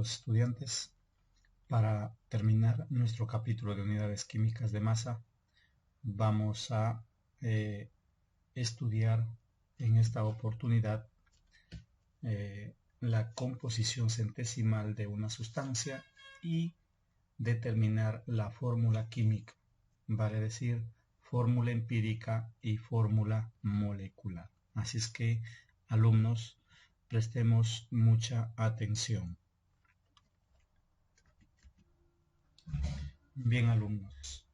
estimados estudiantes, para terminar nuestro capítulo de unidades químicas de masa, vamos a estudiar en esta oportunidad la composición centesimal de una sustancia y determinar la fórmula química, vale decir, fórmula empírica y fórmula molecular. Así es que, alumnos, prestemos mucha atención. Bien, alumnos,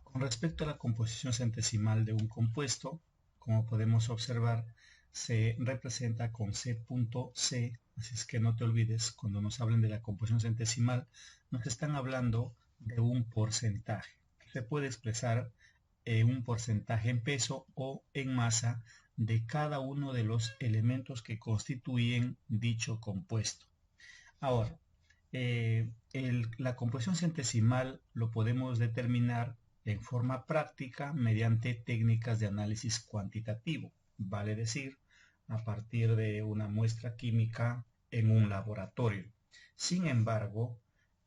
con respecto a la composición centesimal de un compuesto, como podemos observar, se representa con C.C, así es que no te olvides, cuando nos hablen de la composición centesimal, nos están hablando de un porcentaje. Se puede expresar un porcentaje en peso o en masa de cada uno de los elementos que constituyen dicho compuesto. Ahora, la composición centesimal lo podemos determinar en forma práctica mediante técnicas de análisis cuantitativo, vale decir, a partir de una muestra química en un laboratorio. Sin embargo,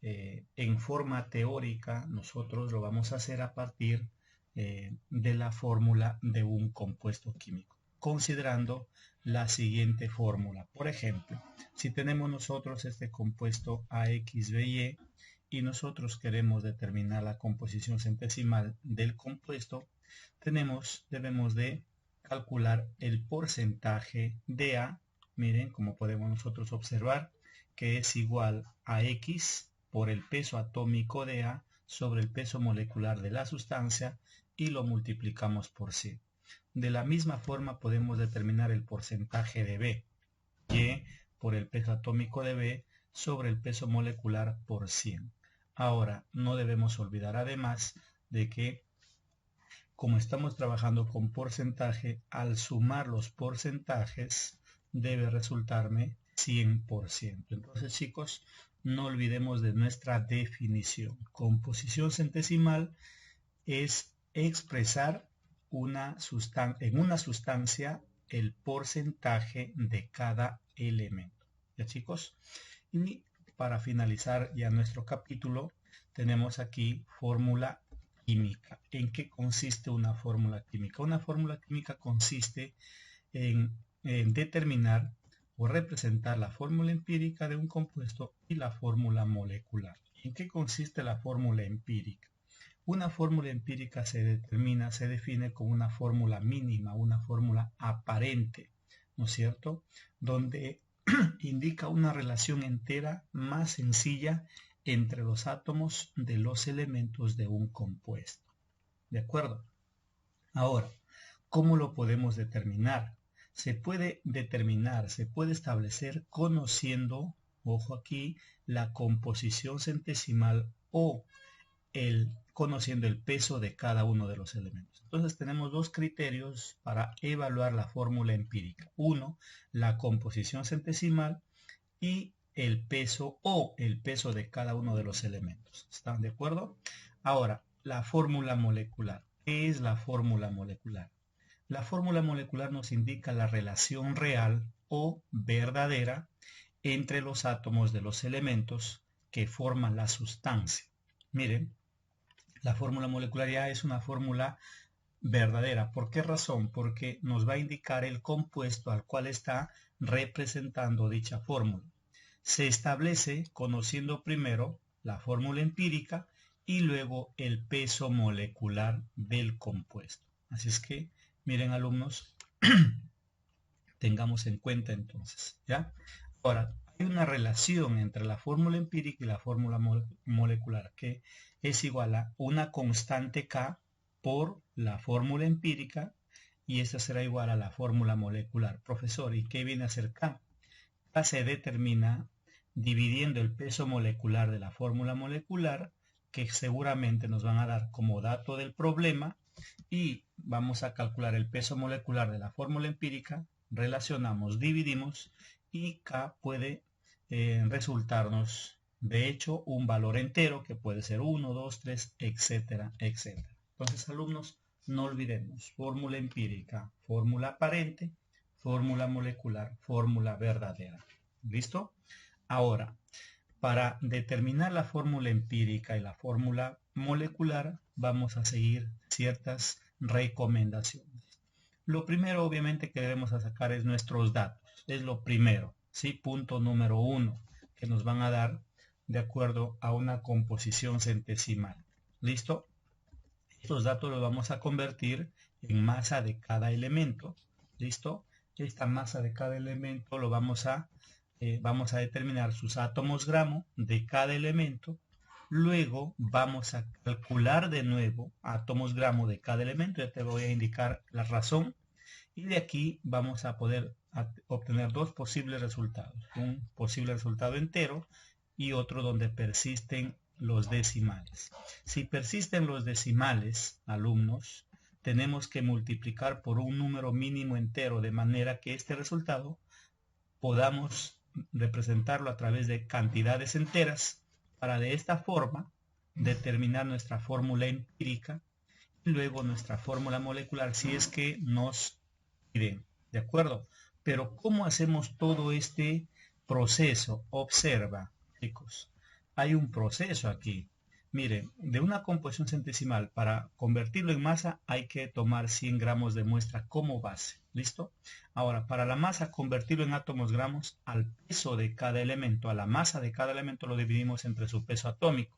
en forma teórica nosotros lo vamos a hacer a partir de la fórmula de un compuesto químico, considerando la siguiente fórmula. Por ejemplo, si tenemos nosotros este compuesto AXBY y nosotros queremos determinar la composición centesimal del compuesto, debemos de calcular el porcentaje de A, miren, como podemos nosotros observar, que es igual a X por el peso atómico de A sobre el peso molecular de la sustancia y lo multiplicamos por C. De la misma forma podemos determinar el porcentaje de B, Y por el peso atómico de B sobre el peso molecular por 100. Ahora, no debemos olvidar además de que, como estamos trabajando con porcentaje, al sumar los porcentajes debe resultarme 100%. Entonces, chicos, no olvidemos de nuestra definición. Composición centesimal es expresar en una sustancia el porcentaje de cada elemento. ¿Ya, chicos? Y para finalizar ya nuestro capítulo, tenemos aquí fórmula química. ¿En qué consiste una fórmula química? Una fórmula química consiste en determinar o representar la fórmula empírica de un compuesto y la fórmula molecular. ¿En qué consiste la fórmula empírica? Una fórmula empírica se define como una fórmula mínima, una fórmula aparente, ¿no es cierto? Donde indica una relación entera más sencilla entre los átomos de los elementos de un compuesto. ¿De acuerdo? Ahora, ¿cómo lo podemos determinar? Se puede establecer conociendo, ojo aquí, la composición centesimal o conociendo el peso de cada uno de los elementos. Entonces tenemos dos criterios para evaluar la fórmula empírica. Uno, la composición centesimal y el peso o el peso de cada uno de los elementos. ¿Están de acuerdo? Ahora, la fórmula molecular. ¿Qué es la fórmula molecular? La fórmula molecular nos indica la relación real o verdadera entre los átomos de los elementos que forman la sustancia. Miren, la fórmula molecular ya es una fórmula verdadera. ¿Por qué razón? Porque nos va a indicar el compuesto al cual está representando dicha fórmula. Se establece conociendo primero la fórmula empírica y luego el peso molecular del compuesto. Así es que, miren, alumnos, tengamos en cuenta entonces, ¿ya? Ahora, hay una relación entre la fórmula empírica y la fórmula molecular que es igual a una constante K por la fórmula empírica y esta será igual a la fórmula molecular. Profesor, ¿y qué viene a ser K? K se determina dividiendo el peso molecular de la fórmula molecular, que seguramente nos van a dar como dato del problema, y vamos a calcular el peso molecular de la fórmula empírica, relacionamos, dividimos, y K puede resultarnos, de hecho, un valor entero que puede ser 1, 2, 3, etcétera, etcétera. Entonces, alumnos, no olvidemos, fórmula empírica, fórmula aparente, fórmula molecular, fórmula verdadera. ¿Listo? Ahora, para determinar la fórmula empírica y la fórmula molecular, vamos a seguir ciertas recomendaciones. Lo primero, obviamente, que debemos sacar es nuestros datos. Es lo primero, ¿sí? Punto número 1, que nos van a dar de acuerdo a una composición centesimal. ¿Listo? Estos datos los vamos a convertir en masa de cada elemento. ¿Listo? Esta masa de cada elemento lo vamos a determinar sus átomos gramo de cada elemento. Luego vamos a calcular de nuevo átomos gramo de cada elemento. Ya te voy a indicar la razón. Y de aquí vamos a poder obtener dos posibles resultados. Un posible resultado entero y otro donde persisten los decimales. Si persisten los decimales, alumnos, tenemos que multiplicar por un número mínimo entero de manera que este resultado podamos representarlo a través de cantidades enteras para de esta forma determinar nuestra fórmula empírica y luego nuestra fórmula molecular si es que nos piden, ¿de acuerdo? Pero ¿cómo hacemos todo este proceso? Observa, chicos, hay un proceso aquí. Miren, de una composición centesimal para convertirlo en masa hay que tomar 100 gramos de muestra como base. ¿Listo? Ahora, para la masa, convertirlo en átomos gramos al peso de cada elemento, a la masa de cada elemento lo dividimos entre su peso atómico.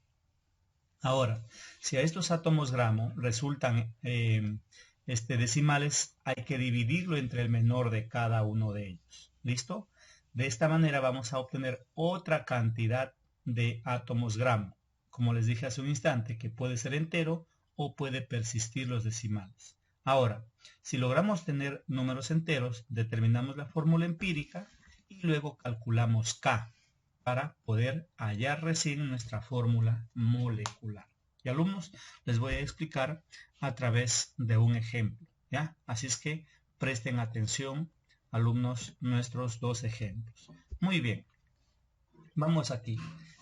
Ahora, si a estos átomos gramo resultan decimales, hay que dividirlo entre el menor de cada uno de ellos. ¿Listo? De esta manera vamos a obtener otra cantidad de átomos gramo. Como les dije hace un instante, que puede ser entero o puede persistir los decimales. Ahora, si logramos tener números enteros, determinamos la fórmula empírica y luego calculamos K para poder hallar recién nuestra fórmula molecular. Y alumnos, les voy a explicar a través de un ejemplo, ¿ya? Así es que presten atención, alumnos, nuestros dos ejemplos. Muy bien, vamos aquí.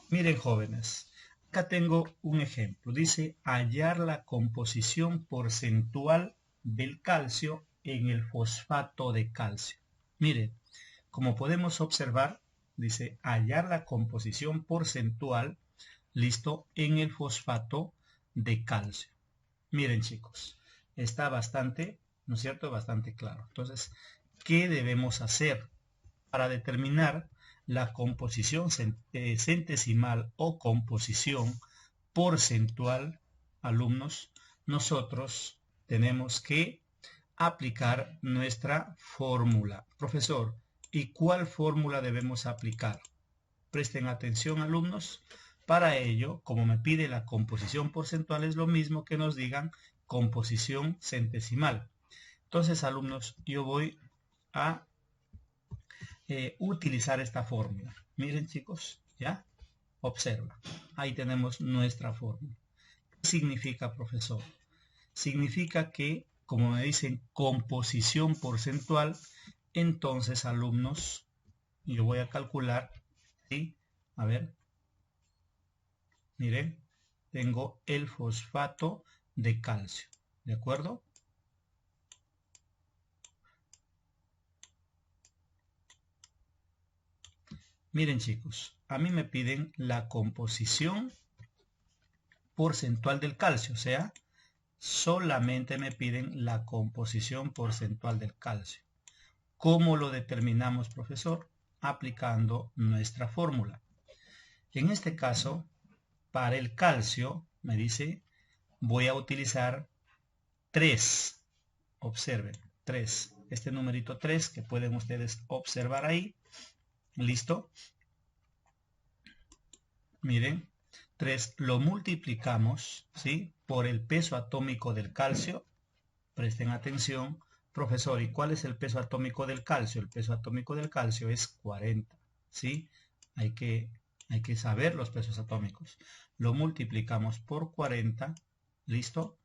Miren, jóvenes, acá tengo un ejemplo. Dice hallar la composición porcentual del calcio en el fosfato de calcio. Miren, como podemos observar, dice hallar la composición porcentual, listo, en el fosfato de calcio. Miren, chicos, está bastante, ¿no es cierto? Bastante claro. Entonces, ¿qué debemos hacer para determinar la composición centesimal o composición porcentual, alumnos? Nosotros tenemos que aplicar nuestra fórmula. Profesor, ¿y cuál fórmula debemos aplicar? Presten atención, alumnos. Para ello, como me pide la composición porcentual, es lo mismo que nos digan composición centesimal. Entonces, alumnos, yo voy a utilizar esta fórmula. Miren, chicos, ¿ya? Observa. Ahí tenemos nuestra fórmula. ¿Qué significa, profesor? Significa que, como me dicen, composición porcentual, entonces, alumnos, yo voy a calcular, ¿sí? A ver, miren, tengo el fosfato de calcio, ¿de acuerdo? Miren, chicos, a mí me piden la composición porcentual del calcio, o sea, solamente me piden la composición porcentual del calcio. ¿Cómo lo determinamos, profesor? Aplicando nuestra fórmula. En este caso, para el calcio, me dice, voy a utilizar 3. Observen, 3. Este numerito 3 que pueden ustedes observar ahí. ¿Listo? Miren, 3 lo multiplicamos, ¿sí? Por el peso atómico del calcio. Presten atención. Profesor, ¿y cuál es el peso atómico del calcio? El peso atómico del calcio es 40, ¿sí? Hay que saber los pesos atómicos. Lo multiplicamos por 40, ¿listo?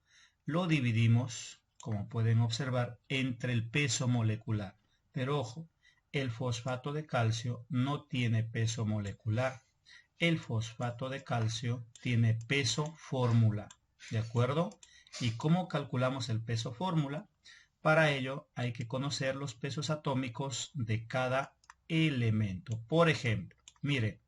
Lo dividimos, como pueden observar, entre el peso molecular. Pero ojo, el fosfato de calcio no tiene peso molecular. El fosfato de calcio tiene peso fórmula, ¿de acuerdo? ¿Y cómo calculamos el peso fórmula? Para ello hay que conocer los pesos atómicos de cada elemento. Por ejemplo, Mire,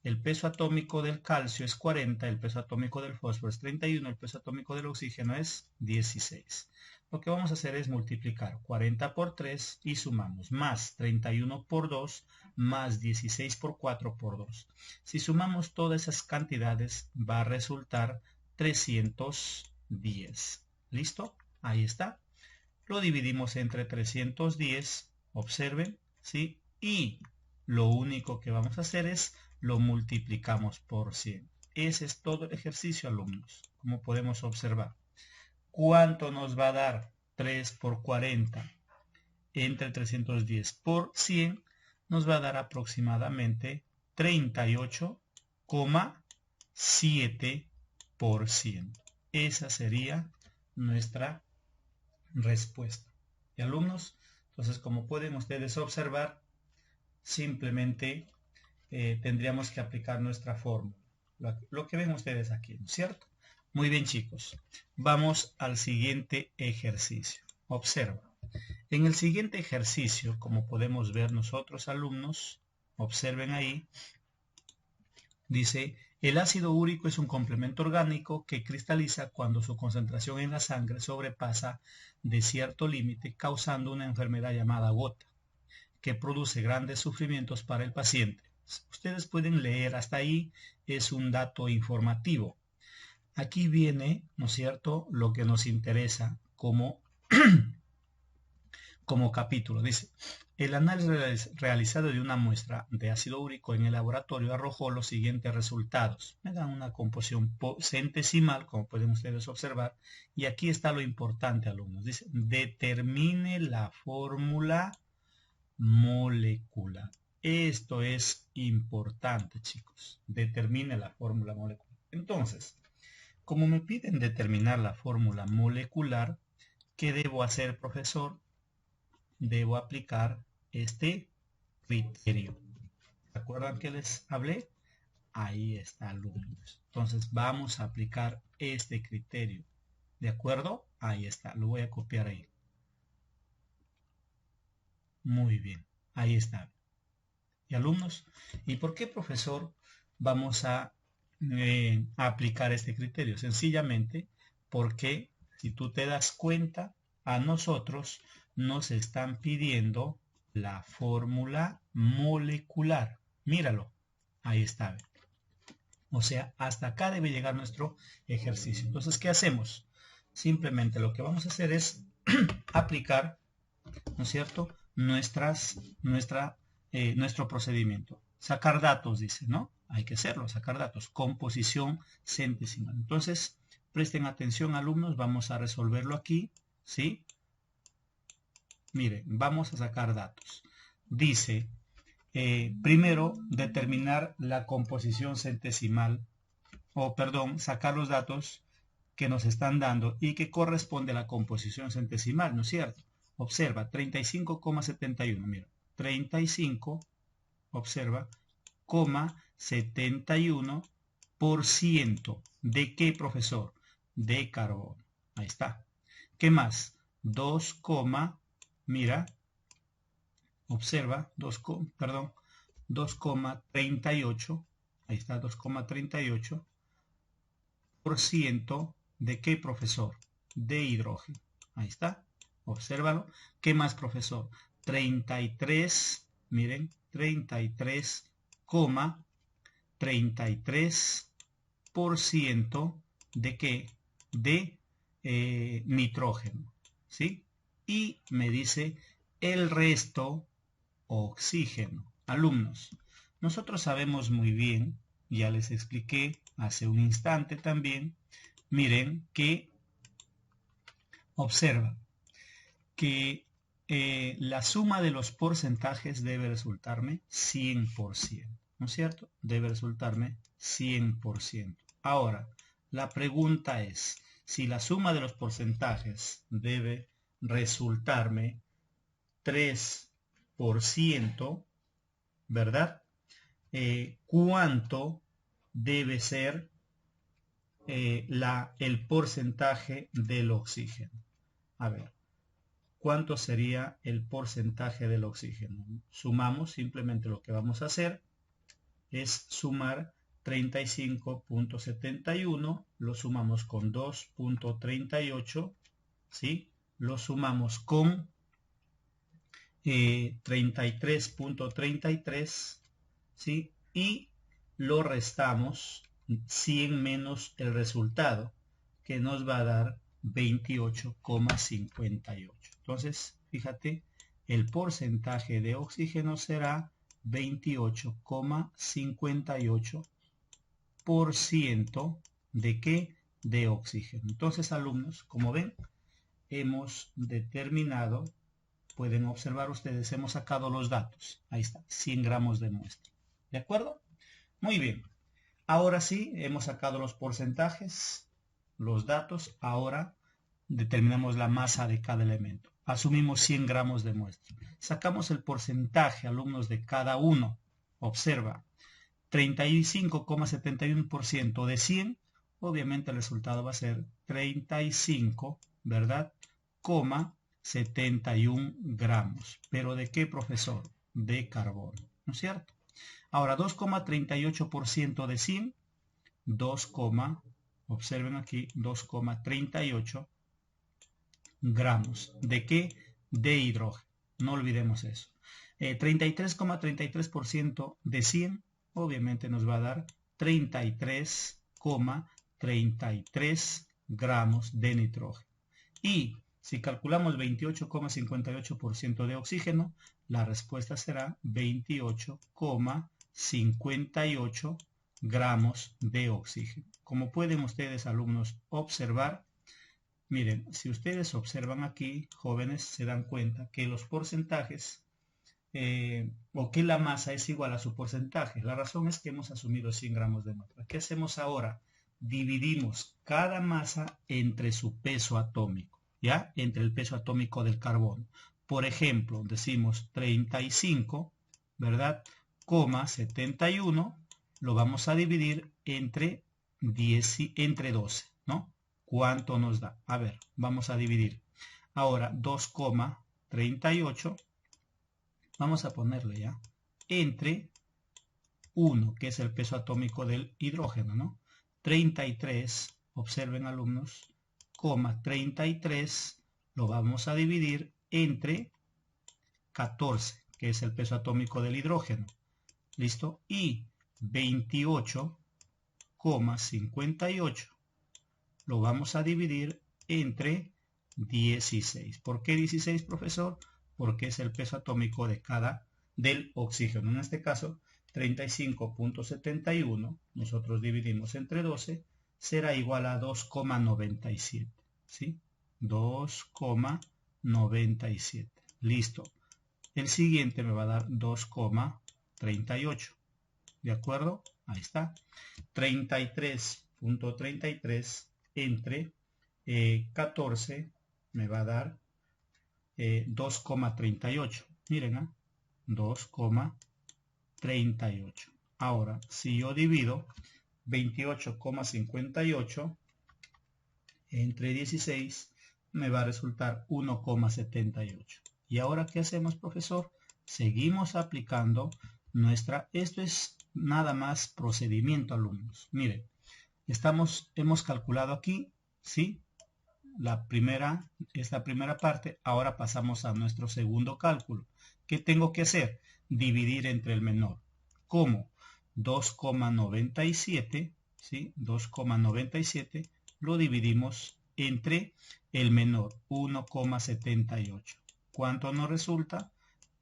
el peso atómico del calcio es 40, el peso atómico del fósforo es 31, el peso atómico del oxígeno es 16. Lo que vamos a hacer es multiplicar 40 por 3 y sumamos, más 31 por 2, más 16 por 4 por 2. Si sumamos todas esas cantidades, va a resultar 310. ¿Listo? Ahí está. Lo dividimos entre 310, observen, ¿sí? Y lo único que vamos a hacer es lo multiplicamos por 100. Ese es todo el ejercicio, alumnos, como podemos observar. ¿Cuánto nos va a dar 3 por 40 entre 310 por 100? Nos va a dar aproximadamente 38,7%. Esa sería nuestra respuesta. ¿Y alumnos? Entonces, como pueden ustedes observar, simplemente tendríamos que aplicar nuestra fórmula. Lo que ven ustedes aquí, ¿no es cierto? Muy bien, chicos. Vamos al siguiente ejercicio. Observa. En el siguiente ejercicio, como podemos ver nosotros, alumnos, observen ahí, dice, el ácido úrico es un complemento orgánico que cristaliza cuando su concentración en la sangre sobrepasa de cierto límite, causando una enfermedad llamada gota, que produce grandes sufrimientos para el paciente. Ustedes pueden leer hasta ahí, es un dato informativo. Aquí viene, ¿no es cierto?, lo que nos interesa como capítulo. Dice, el análisis realizado de una muestra de ácido úrico en el laboratorio arrojó los siguientes resultados. Me dan una composición centesimal, como pueden ustedes observar, y aquí está lo importante, alumnos. Dice, determine la fórmula molecular. Esto es importante, chicos. Determine la fórmula molecular. Entonces, como me piden determinar la fórmula molecular, ¿qué debo hacer, profesor? Debo aplicar este criterio. ¿Se acuerdan que les hablé? Ahí está, alumnos. Entonces vamos a aplicar este criterio. ¿De acuerdo? Ahí está. Lo voy a copiar ahí. Muy bien. Ahí está. ¿Y alumnos? ¿Y por qué, profesor, vamos a aplicar este criterio? Sencillamente porque, si tú te das cuenta, a nosotros nos están pidiendo la fórmula molecular. Míralo, ahí está. O sea, hasta acá debe llegar nuestro ejercicio. Entonces, ¿qué hacemos? Simplemente lo que vamos a hacer es aplicar, ¿no es cierto?, nuestro procedimiento. Sacar datos, dice, ¿no? Hay que hacerlo, sacar datos. Composición centesimal. Entonces, presten atención, alumnos, vamos a resolverlo aquí, ¿sí? Miren, vamos a sacar datos. Dice, primero, determinar la composición centesimal, sacar los datos que nos están dando y que corresponde a la composición centesimal, ¿no es cierto? Observa, 35,71, mira, 35, observa, 71%. ¿De qué, profesor? De carbono. Ahí está. ¿Qué más? 2, mira, observa, 2,38, ahí está, 2,38%. ¿De qué, profesor? De hidrógeno. Ahí está. Obsérvalo. ¿Qué más, profesor? 33, miren, 33,33% de qué? De nitrógeno. ¿Sí? Y me dice el resto oxígeno. Alumnos, nosotros sabemos muy bien, ya les expliqué hace un instante también, miren que observa que la suma de los porcentajes debe resultarme 100%, ¿no es cierto? Debe resultarme 100%. Ahora, la pregunta es, si la suma de los porcentajes debe resultarme 3%, ¿verdad? ¿Cuánto debe ser el porcentaje del oxígeno? A ver, ¿cuánto sería el porcentaje del oxígeno? Sumamos simplemente lo que vamos a hacer. es sumar 35.71, lo sumamos con 2.38, ¿sí? Lo sumamos con 33.33, ¿sí? Y lo restamos 100 menos el resultado, que nos va a dar 28,58. Entonces, fíjate, el porcentaje de oxígeno será 28,58%. ¿De qué? De oxígeno. Entonces, alumnos, como ven, hemos determinado, pueden observar ustedes, hemos sacado los datos. Ahí está, 100 gramos de muestra. ¿De acuerdo? Muy bien. Ahora sí, hemos sacado los porcentajes, los datos. Ahora determinamos la masa de cada elemento. Asumimos 100 gramos de muestra. Sacamos el porcentaje, alumnos, de cada uno. Observa, 35,71% de 100. Obviamente el resultado va a ser 35, ¿verdad? 71 gramos. ¿Pero de qué, profesor? De carbono, ¿no es cierto? Ahora, 2,38% de 100, observen aquí, 2,38 gramos. ¿De qué? De hidrógeno. No olvidemos eso. 33,33% de 100, obviamente nos va a dar 33,33 gramos de nitrógeno. Y si calculamos 28,58% de oxígeno, la respuesta será 28,58 gramos de oxígeno. Como pueden ustedes, alumnos, observar, miren, si ustedes observan aquí, jóvenes, se dan cuenta que los porcentajes o que la masa es igual a su porcentaje. La razón es que hemos asumido 100 gramos de muestra. ¿Qué hacemos ahora? Dividimos cada masa entre su peso atómico, ¿ya? Entre el peso atómico del carbono. Por ejemplo, decimos 35, ¿verdad? 71, lo vamos a dividir entre 12, ¿no? ¿Cuánto nos da? A ver, vamos a dividir. Ahora, 2,38, vamos a ponerle ya, entre 1, que es el peso atómico del hidrógeno, ¿no? 33, observen, alumnos, 33, lo vamos a dividir entre 14, que es el peso atómico del hidrógeno. ¿Listo? Y 28,58 lo vamos a dividir entre 16. ¿Por qué 16, profesor? Porque es el peso atómico de del oxígeno. En este caso, 35,71, nosotros dividimos entre 12, será igual a 2,97. ¿Sí? 2,97. Listo. El siguiente me va a dar 2,38. ¿De acuerdo? Ahí está. 33,33 entre 14 me va a dar 2,38. Miren, ¿eh? 2,38. Ahora, si yo divido 28,58 entre 16, me va a resultar 1,78. ¿Y ahora qué hacemos, profesor? Seguimos aplicando esto es nada más procedimiento, alumnos. Miren, hemos calculado aquí, ¿sí? Es la primera parte. Ahora pasamos a nuestro segundo cálculo. ¿Qué tengo que hacer? Dividir entre el menor. ¿Cómo? 2,97, ¿sí? 2,97 lo dividimos entre el menor, 1,78. ¿Cuánto nos resulta?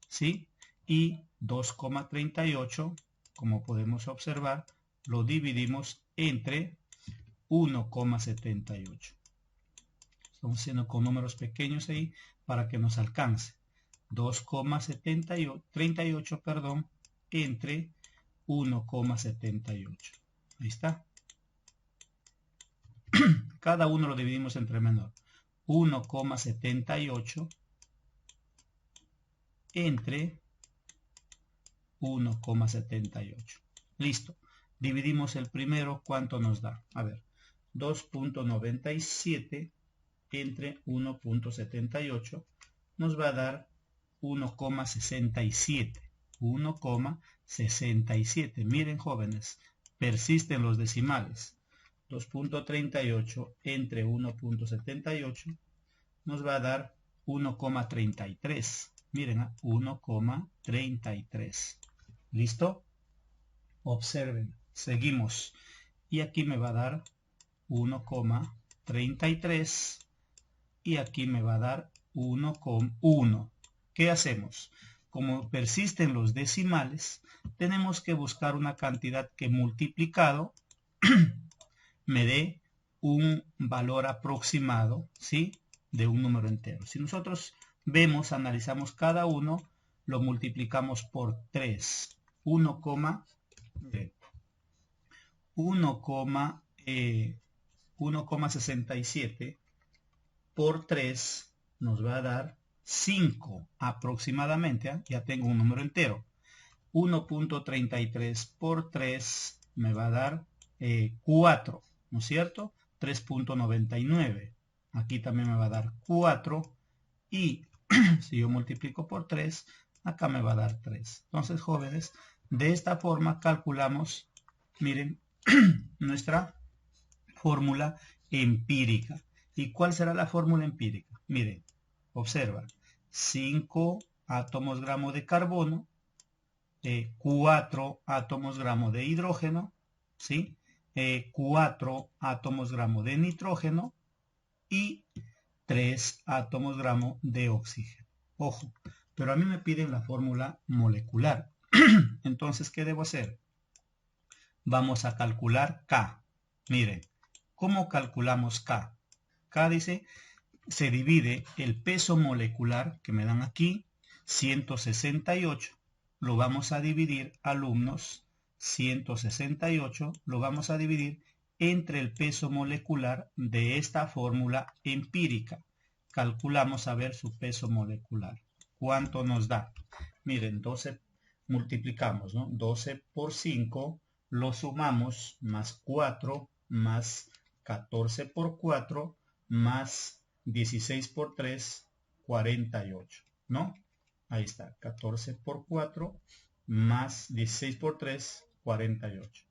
¿Sí? Y 2,38, como podemos observar, lo dividimos entre 1,78. Estamos haciendo con números pequeños ahí para que nos alcance. 2,38, perdón, entre 1,78. Ahí está. Cada uno lo dividimos entre menor. 1,78 entre 1,78. Listo. Dividimos el primero. ¿Cuánto nos da? A ver. 2,97 entre 1,78 nos va a dar 1,67. 1,67. Miren, jóvenes, persisten los decimales. 2.38 entre 1.78 nos va a dar 1,33. Miren, 1,33. ¿Listo? Observen, seguimos. Y aquí me va a dar 1,33 y aquí me va a dar 1,1. ¿Qué hacemos? Como persisten los decimales, tenemos que buscar una cantidad que multiplicado me dé un valor aproximado, ¿sí?, de un número entero. Si nosotros vemos, analizamos cada uno, lo multiplicamos por 3. 1,67 por 3 nos va a dar 5 aproximadamente, ¿eh? Ya tengo un número entero. 1.33 por 3 me va a dar 4, ¿no es cierto? 3.99. Aquí también me va a dar 4 y si yo multiplico por 3, acá me va a dar 3. Entonces, jóvenes, de esta forma calculamos, miren, nuestra fórmula empírica. ¿Y cuál será la fórmula empírica? Miren, observa, 5 átomos gramo de carbono, 4 átomos gramo de hidrógeno, ¿sí? 4 átomos gramo de nitrógeno y 3 átomos gramo de oxígeno. Ojo, pero a mí me piden la fórmula molecular. Entonces, ¿qué debo hacer? Vamos a calcular K. Miren, ¿cómo calculamos K? K dice, se divide el peso molecular que me dan aquí, 168, lo vamos a dividir, alumnos, 168, lo vamos a dividir entre el peso molecular de esta fórmula empírica. Calculamos a ver su peso molecular. ¿Cuánto nos da? Miren, 12 multiplicamos, ¿no? 12 por 5, lo sumamos, más 4, más 14 por 4, más 16 por 3, 48, ¿no? Ahí está, 14 por 4, más 16 por 3, 48.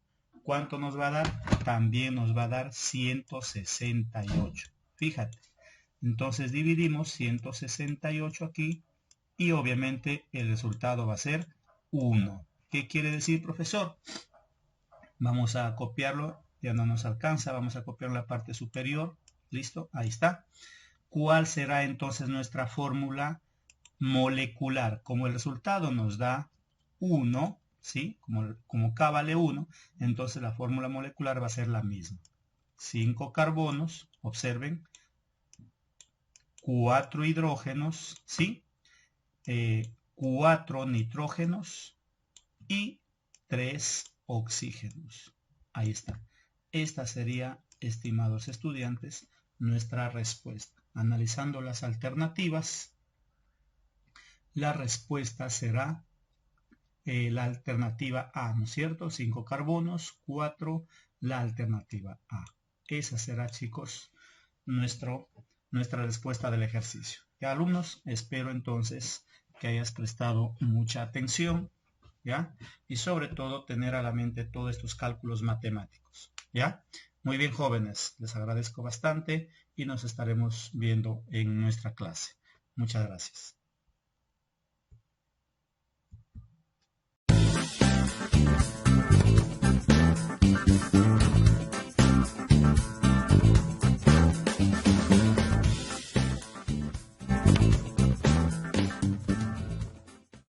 ¿Cuánto nos va a dar? También nos va a dar 168. Fíjate. Entonces dividimos 168 aquí y obviamente el resultado va a ser 1. ¿Qué quiere decir, profesor? Vamos a copiarlo, ya no nos alcanza, vamos a copiar la parte superior. ¿Listo? Ahí está. ¿Cuál será entonces nuestra fórmula molecular? Como el resultado nos da 1, ¿sí? Como K vale 1, entonces la fórmula molecular va a ser la misma. 5 carbonos, observen, 4 hidrógenos, ¿sí? 4 nitrógenos y 3 oxígenos. Ahí está. Esta sería, estimados estudiantes, nuestra respuesta. Analizando las alternativas, la respuesta será la alternativa A, ¿no es cierto? 5 carbonos, 4, la alternativa A. Esa será, chicos, nuestra respuesta del ejercicio. Ya, alumnos, espero entonces que hayas prestado mucha atención, ¿ya? Y sobre todo tener a la mente todos estos cálculos matemáticos, ¿ya? Muy bien, jóvenes, les agradezco bastante y nos estaremos viendo en nuestra clase. Muchas gracias.